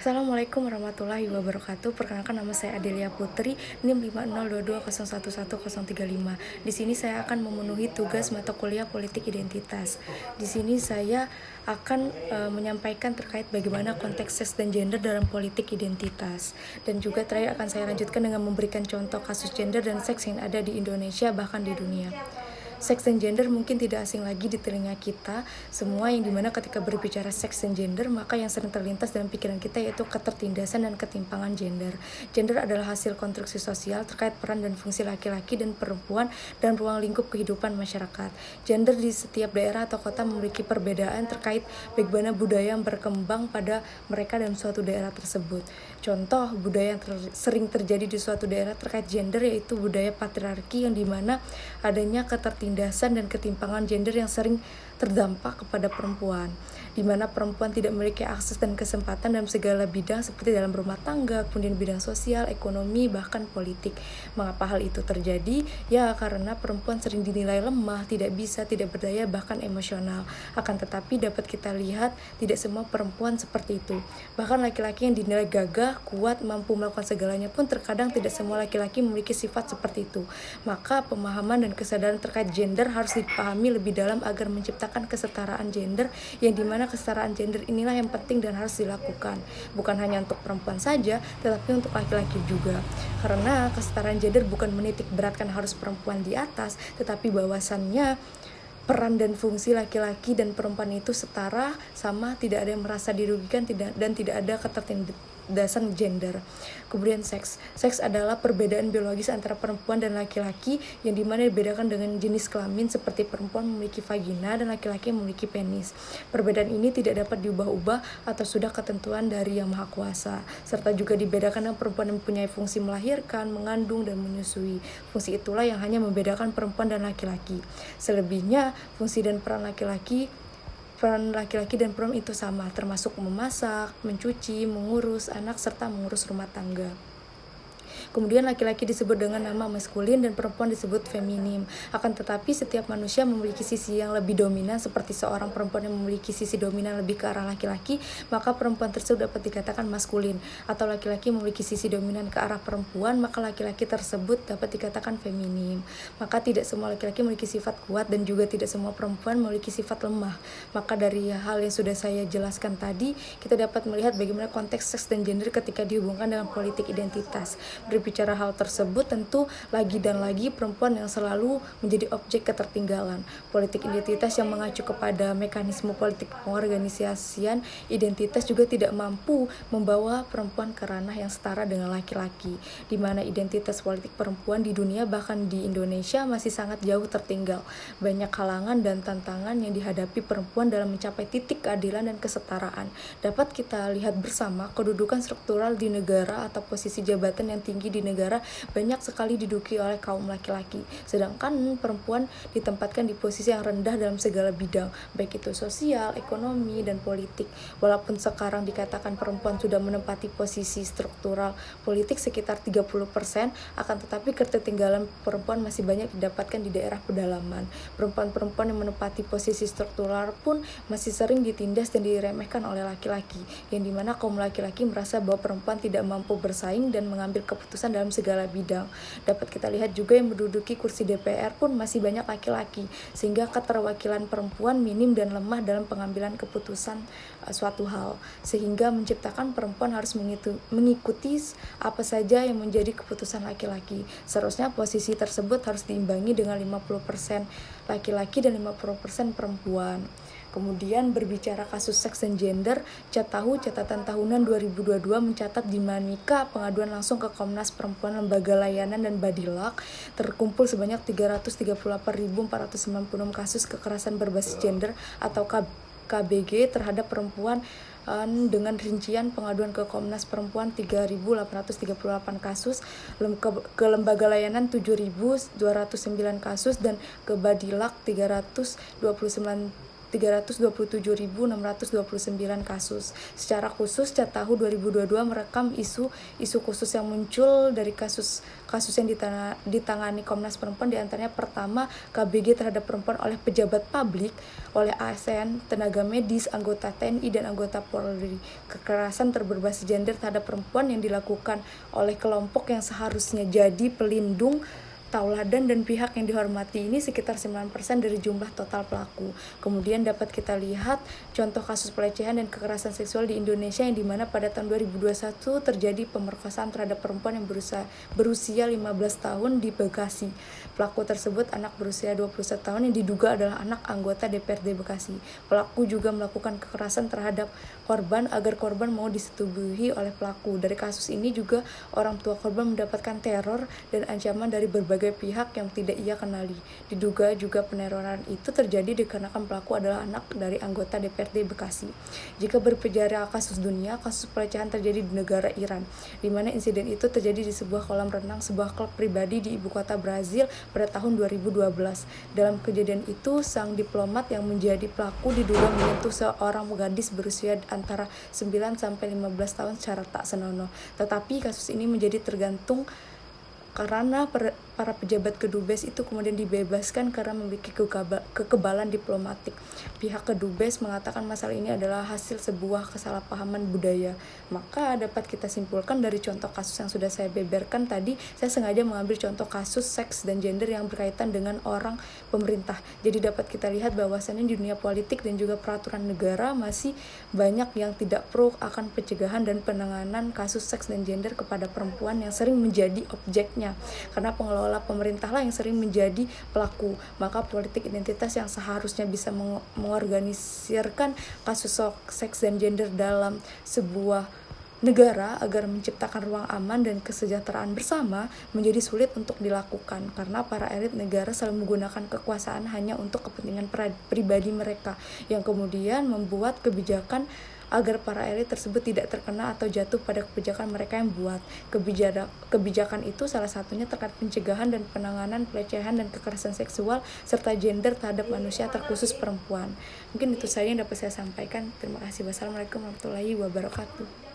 Assalamualaikum warahmatullahi wabarakatuh. Perkenalkan, nama saya Adelia Putri, NIM 50220111035. Di sini saya akan memenuhi tugas mata kuliah Politik Identitas. Di sini saya akan menyampaikan terkait bagaimana konteks seks dan gender dalam politik identitas. Dan juga terakhir akan saya lanjutkan dengan memberikan contoh kasus gender dan seks yang ada di Indonesia bahkan di dunia. Seks dan gender mungkin tidak asing lagi di telinga kita semua, yang dimana ketika berbicara seks dan gender, maka yang sering terlintas dalam pikiran kita yaitu ketertindasan dan ketimpangan gender. Gender adalah hasil konstruksi sosial terkait peran dan fungsi laki-laki dan perempuan dan ruang lingkup kehidupan masyarakat. Gender di setiap daerah atau kota memiliki perbedaan terkait bagaimana budaya yang berkembang pada mereka dalam suatu daerah tersebut. Contoh budaya yang sering terjadi di suatu daerah terkait gender yaitu budaya patriarki, yang dimana adanya ketertindasan dan ketimpangan gender yang sering terdampak kepada perempuan, di mana perempuan tidak memiliki akses dan kesempatan dalam segala bidang seperti dalam rumah tangga, kemudian bidang sosial, ekonomi, bahkan politik. Mengapa hal itu terjadi? Ya, karena perempuan sering dinilai lemah, tidak bisa, tidak berdaya, bahkan emosional. Akan tetapi dapat kita lihat tidak semua perempuan seperti itu. Bahkan laki-laki yang dinilai gagah, kuat, mampu melakukan segalanya pun terkadang tidak semua laki-laki memiliki sifat seperti itu. Maka pemahaman dan kesadaran terkait gender harus dipahami lebih dalam agar menciptakan kesetaraan gender, yang dimana kesetaraan gender inilah yang penting dan harus dilakukan, bukan hanya untuk perempuan saja tetapi untuk laki-laki juga, karena kesetaraan gender bukan menitik beratkan harus perempuan di atas, tetapi bahwasannya peran dan fungsi laki-laki dan perempuan itu setara, sama, tidak ada yang merasa dirugikan, dan tidak ada ketertindasan gender. Kemudian seks adalah perbedaan biologis antara perempuan dan laki-laki, yang dimana dibedakan dengan jenis kelamin, seperti perempuan memiliki vagina dan laki-laki memiliki penis. Perbedaan ini tidak dapat diubah-ubah atau sudah ketentuan dari Yang Maha Kuasa, serta juga dibedakan dengan perempuan yang mempunyai fungsi melahirkan, mengandung, dan menyusui. Fungsi itulah yang hanya membedakan perempuan dan laki-laki. Selebihnya fungsi dan peran laki-laki dan perempuan itu sama, termasuk memasak, mencuci, mengurus anak, serta mengurus rumah tangga. Kemudian laki-laki disebut dengan nama maskulin dan perempuan disebut feminim. Akan tetapi setiap manusia memiliki sisi yang lebih dominan, seperti seorang perempuan yang memiliki sisi dominan lebih ke arah laki-laki, maka perempuan tersebut dapat dikatakan maskulin. Atau laki-laki memiliki sisi dominan ke arah perempuan, maka laki-laki tersebut dapat dikatakan feminim. Maka tidak semua laki-laki memiliki sifat kuat dan juga tidak semua perempuan memiliki sifat lemah. Maka dari hal yang sudah saya jelaskan tadi, kita dapat melihat bagaimana konteks seks dan gender ketika dihubungkan dengan politik identitas. Berbicara hal tersebut, tentu lagi dan lagi perempuan yang selalu menjadi objek ketertinggalan. Politik identitas yang mengacu kepada mekanisme politik pengorganisasian identitas juga tidak mampu membawa perempuan ke ranah yang setara dengan laki-laki, di mana identitas politik perempuan di dunia bahkan di Indonesia masih sangat jauh tertinggal. Banyak halangan dan tantangan yang dihadapi perempuan dalam mencapai titik keadilan dan kesetaraan. Dapat kita lihat bersama, kedudukan struktural di negara atau posisi jabatan yang tinggi di negara banyak sekali diduduki oleh kaum laki-laki, sedangkan perempuan ditempatkan di posisi yang rendah dalam segala bidang, baik itu sosial, ekonomi, dan politik. Walaupun sekarang dikatakan perempuan sudah menempati posisi struktural politik sekitar 30%, akan tetapi ketertinggalan perempuan masih banyak didapatkan di daerah pedalaman. Perempuan-perempuan yang menempati posisi struktural pun masih sering ditindas dan diremehkan oleh laki-laki, yang dimana kaum laki-laki merasa bahwa perempuan tidak mampu bersaing dan mengambil keputusan dalam segala bidang. Dapat kita lihat juga yang menduduki kursi DPR pun masih banyak laki-laki, sehingga keterwakilan perempuan minim dan lemah dalam pengambilan keputusan suatu hal, sehingga menciptakan perempuan harus mengikuti apa saja yang menjadi keputusan laki-laki. Seharusnya posisi tersebut harus diimbangi dengan 50% laki-laki dan 50% perempuan. Kemudian berbicara kasus seks dan gender, catatan tahunan 2022 mencatat dinamika pengaduan langsung ke Komnas Perempuan, Lembaga Layanan, dan Badilak terkumpul sebanyak 338.496 kasus kekerasan berbasis gender atau KBG terhadap perempuan, dengan rincian pengaduan ke Komnas Perempuan 3.838 kasus, ke Lembaga Layanan 7.209 kasus, dan ke Badilak 329 327.629 kasus. Secara khusus, Catahu 2022 merekam isu khusus yang muncul dari kasus yang ditangani Komnas Perempuan, diantaranya pertama, KBG terhadap perempuan oleh pejabat publik, oleh ASN, tenaga medis, anggota TNI, dan anggota Polri. Kekerasan berbasis gender terhadap perempuan yang dilakukan oleh kelompok yang seharusnya jadi pelindung, tauladan, dan pihak yang dihormati ini sekitar 9% dari jumlah total pelaku. Kemudian dapat kita lihat contoh kasus pelecehan dan kekerasan seksual di Indonesia, yang dimana pada tahun 2021 terjadi pemerkosaan terhadap perempuan yang berusia 15 tahun di Bekasi. Pelaku tersebut anak berusia 21 tahun yang diduga adalah anak anggota DPRD Bekasi. Pelaku juga melakukan kekerasan terhadap korban agar korban mau disetubuhi oleh pelaku. Dari kasus ini juga orang tua korban mendapatkan teror dan ancaman dari berbagai pihak yang tidak ia kenali. Diduga juga peneroran itu terjadi dikarenakan pelaku adalah anak dari anggota DPRD Bekasi. Jika berbicara kasus dunia, kasus pelecehan terjadi di negara Iran, di mana insiden itu terjadi di sebuah kolam renang sebuah klub pribadi di ibu kota Brazil pada tahun 2012. Dalam kejadian itu, sang diplomat yang menjadi pelaku diduga menyentuh seorang gadis berusia antara 9 sampai 15 tahun secara tak senonoh. Tetapi kasus ini menjadi tergantung karena para pejabat kedubes itu kemudian dibebaskan karena memiliki kekebalan diplomatik. Pihak kedubes mengatakan masalah ini adalah hasil sebuah kesalahpahaman budaya. Maka dapat kita simpulkan dari contoh kasus yang sudah saya beberkan tadi, saya sengaja mengambil contoh kasus seks dan gender yang berkaitan dengan orang pemerintah. Jadi dapat kita lihat bahwasannya di dunia politik dan juga peraturan negara masih banyak yang tidak pro akan pencegahan dan penanganan kasus seks dan gender kepada perempuan yang sering menjadi objeknya. Karena pengelola pemerintah lah yang sering menjadi pelaku. Maka politik identitas yang seharusnya bisa mengorganisirkan kasus seks dan gender dalam sebuah negara agar menciptakan ruang aman dan kesejahteraan bersama menjadi sulit untuk dilakukan, karena para elit negara selalu menggunakan kekuasaan hanya untuk kepentingan pribadi mereka, yang kemudian membuat kebijakan agar para elit tersebut tidak terkena atau jatuh pada kebijakan mereka yang buat. Kebijakan itu salah satunya terkait pencegahan dan penanganan pelecehan dan kekerasan seksual serta gender terhadap manusia terkhusus perempuan. Mungkin itu saja yang dapat saya sampaikan. Terima kasih. Wassalamualaikum warahmatullahi wabarakatuh.